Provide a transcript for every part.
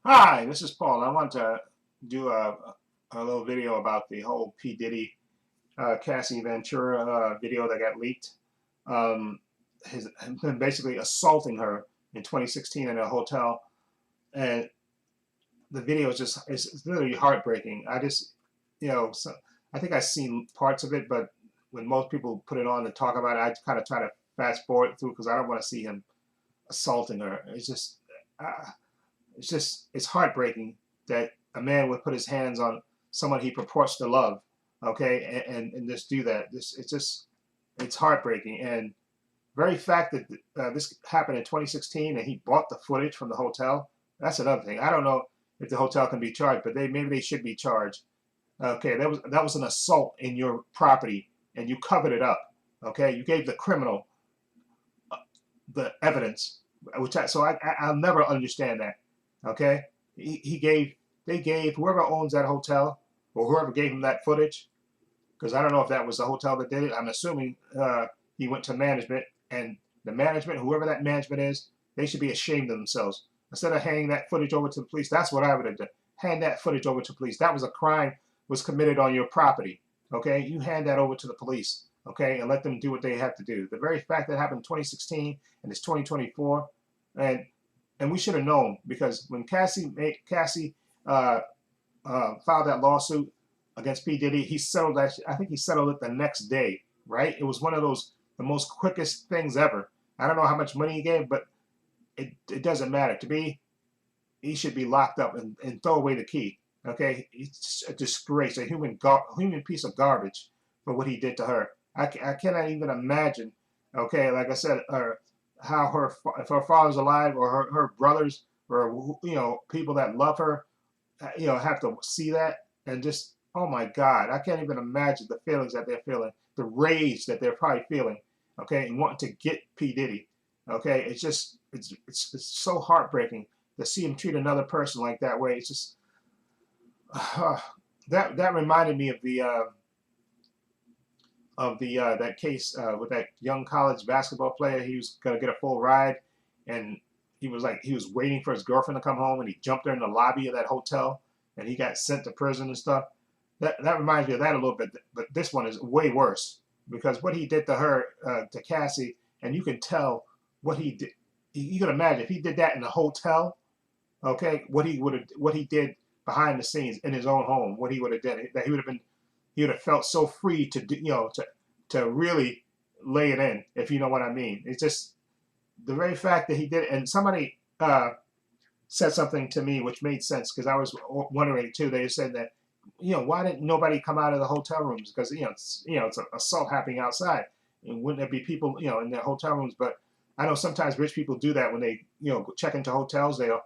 Hi, this is Paul. I want to do a little video about the whole P. Diddy, Cassie Ventura video that got leaked. Um, his him basically assaulting her in 2016 in a hotel, and the video is just it's literally heartbreaking. So, I think I've seen parts of it, but when most people put it on and talk about it, I kind of try to fast forward through because I don't want to see him assaulting her. Uh, it's heartbreaking that a man would put his hands on someone he purports to love, okay, and just do that. It's heartbreaking. And very fact that this happened in 2016 and he bought the footage from the hotel. That's another thing. I don't know if the hotel can be charged, but maybe they should be charged. Okay, that was an assault in your property, and you covered it up. Okay, you gave the criminal the evidence, I'll never understand that. Okay, he gave they gave whoever owns that hotel or whoever gave him that footage, because I don't know if that was the hotel that did it. I'm assuming he went to management, and the management, whoever that management is, they should be ashamed of themselves. Instead of handing that footage over to the police, that's what I would have done. Hand that footage over to the police. That was a crime was committed on your property. Okay, you hand that over to the police. Okay, and let them do what they have to do. The very fact that happened in 2016 and it's 2024, and we should have known, because when Cassie uh, filed that lawsuit against P Diddy, he settled that. I think he settled it the next day. Right? It was one of those the most quickest things ever. I don't know how much money he gave, but it doesn't matter. To me, he should be locked up and throw away the key. Okay, it's a disgrace, a human piece of garbage for what he did to her. I cannot even imagine. Okay, like I said, how if her father's alive or her brothers or people that love her, have to see that and just, oh my God, I can't even imagine the feelings that they're feeling, the rage that they're probably feeling. Okay, and wanting to get P Diddy. Okay, it's so heartbreaking to see him treat another person like that way. It's just that reminded me of the that case with that young college basketball player. He was gonna get a full ride, and he was waiting for his girlfriend to come home, and he jumped her in the lobby of that hotel, and he got sent to prison and stuff. That reminds me of that a little bit, but this one is way worse because what he did to her, to Cassie, and you can tell what he did. You can imagine if he did that in a hotel, okay, what he did behind the scenes in his own home, what he would have done. That he would have felt so free to do, to really lay it in, if you know what I mean. It's just the very fact that he did it, and somebody said something to me which made sense because I was wondering too. They said that, why didn't nobody come out of the hotel rooms, because it's an assault happening outside, and wouldn't there be people in their hotel rooms? But I know sometimes rich people do that when they check into hotels. They'll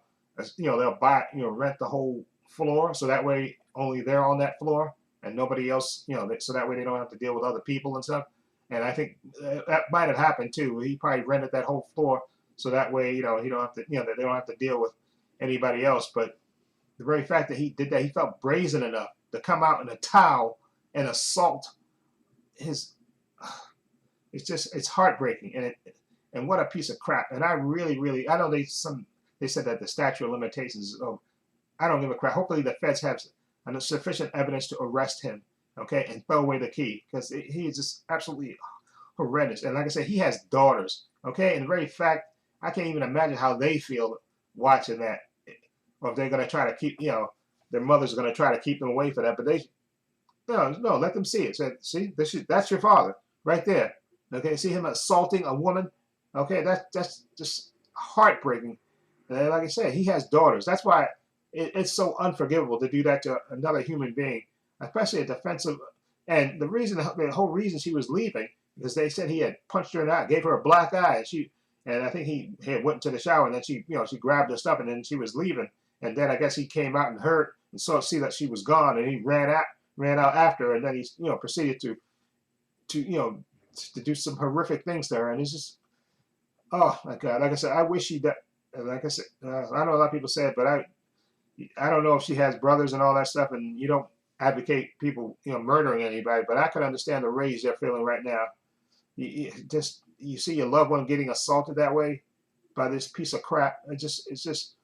buy, rent the whole floor, so that way only they're on that floor and nobody else, so that way they don't have to deal with other people and stuff. And I think that might have happened too. He probably rented that whole floor so that way, he don't have to, that they don't have to deal with anybody else. But the very fact that he did that, he felt brazen enough to come out in a towel and assault his. It's heartbreaking, and what a piece of crap. And I really, really, I know they said that the statute of limitations. Oh, I don't give a crap. Hopefully the feds have sufficient evidence to arrest him, okay, and throw away the key, because he is just absolutely horrendous. And like I said, he has daughters, okay, and the very fact, I can't even imagine how they feel watching that, or if they're going to try to keep, their mothers are going to try to keep them away from that. But no, let them see it. So, see, that's your father right there. Okay, see him assaulting a woman. Okay, that's just heartbreaking. And like I said, he has daughters. That's why it's so unforgivable to do that to another human being, especially a defensive. And the whole reason she was leaving, because they said he had punched her in the eye, gave her a black eye. And I think he had went into the shower, and then she grabbed her stuff, and then she was leaving. And then I guess he came out and heard and see that she was gone, and he ran out after her, and then he proceeded to do some horrific things to her. And it's just, oh my God, like I said, I wish he, like I said, I know a lot of people say it, but I don't know if she has brothers and all that stuff, and you don't advocate people, murdering anybody, but I could understand the rage they're feeling right now. You see your loved one getting assaulted that way by this piece of crap. It's just,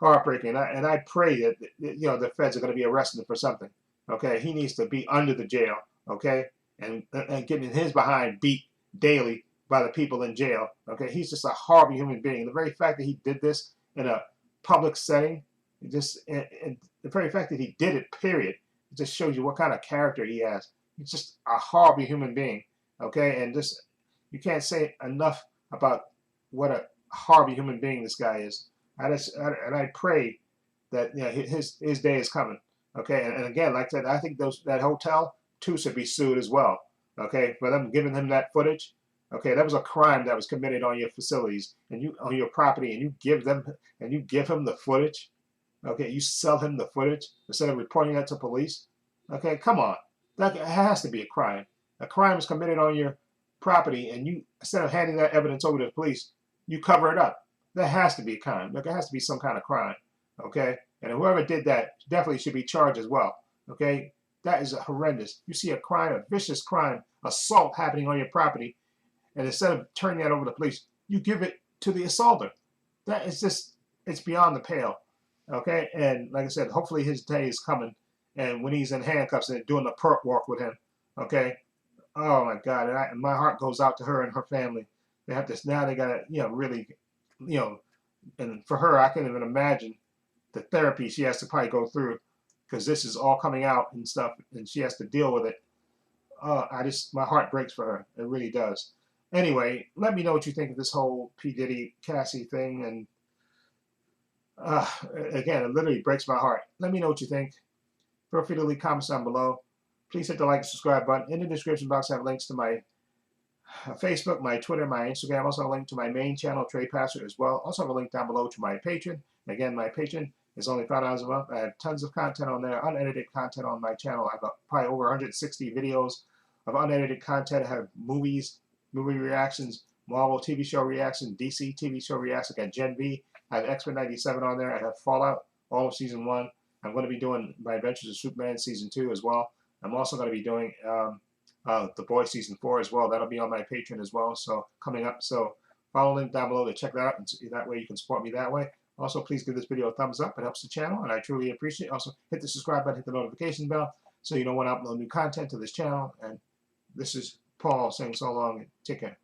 heartbreaking. And I pray that the feds are going to be arresting him for something. Okay, he needs to be under the jail. Okay, and getting his behind beat daily by the people in jail. Okay, he's just a horrible human being. The very fact that he did this in a public setting, and the very fact that he did it, period, it just shows you what kind of character he has. He's just a horrible human being. Okay, and just you can't say enough about what a horrible human being this guy is. And I pray that his day is coming. Okay, and again, like I said, I think that hotel too should be sued as well. Okay, for them giving him that footage. Okay, that was a crime that was committed on your facilities and on your property, and you give him the footage. Okay, you sell him the footage instead of reporting that to police. Okay, come on, that has to be a crime. A crime is committed on your property, and you instead of handing that evidence over to the police, you cover it up. That has to be a crime. Like, there has to be some kind of crime. Okay, and whoever did that definitely should be charged as well. Okay, that is horrendous. You see a crime, a vicious crime, assault happening on your property, and instead of turning that over to the police, you give it to the assaulter. That is just, it's beyond the pale. Okay, and like I said, hopefully his day is coming, and when he's in handcuffs and doing the perp walk with him. Okay, oh my God, and my heart goes out to her and her family. They have this now. They gotta, really, and for her, I can't even imagine the therapy she has to probably go through, because this is all coming out and stuff, and she has to deal with it. My heart breaks for her. It really does. Anyway, let me know what you think of this whole P. Diddy Cassie thing, and again, it literally breaks my heart. Let me know what you think. Feel free to leave comments down below. Please hit the like and subscribe button. In the description box, I have links to my Facebook, my Twitter, my Instagram. Also, a link to my main channel, Trepacer, as well. Also, have a link down below to my Patreon. Again, my Patreon is only $5 a month. I have tons of content on there, unedited content on my channel. I have probably over 160 videos of unedited content. I have movie reactions, Marvel TV show reactions, DC TV show reactions. I got Gen V. I have X-Men 97 on there. I have Fallout, all of Season 1. I'm going to be doing My Adventures of Superman Season 2 as well. I'm also going to be doing The Boys Season 4 as well. That'll be on my Patreon as well. So coming up. So follow the link down below to check that out, and that way you can support me that way. Also, please give this video a thumbs up. It helps the channel, and I truly appreciate it. Also, hit the subscribe button, hit the notification bell, so you know when I upload new content to this channel. And this is Paul saying so long. Take care.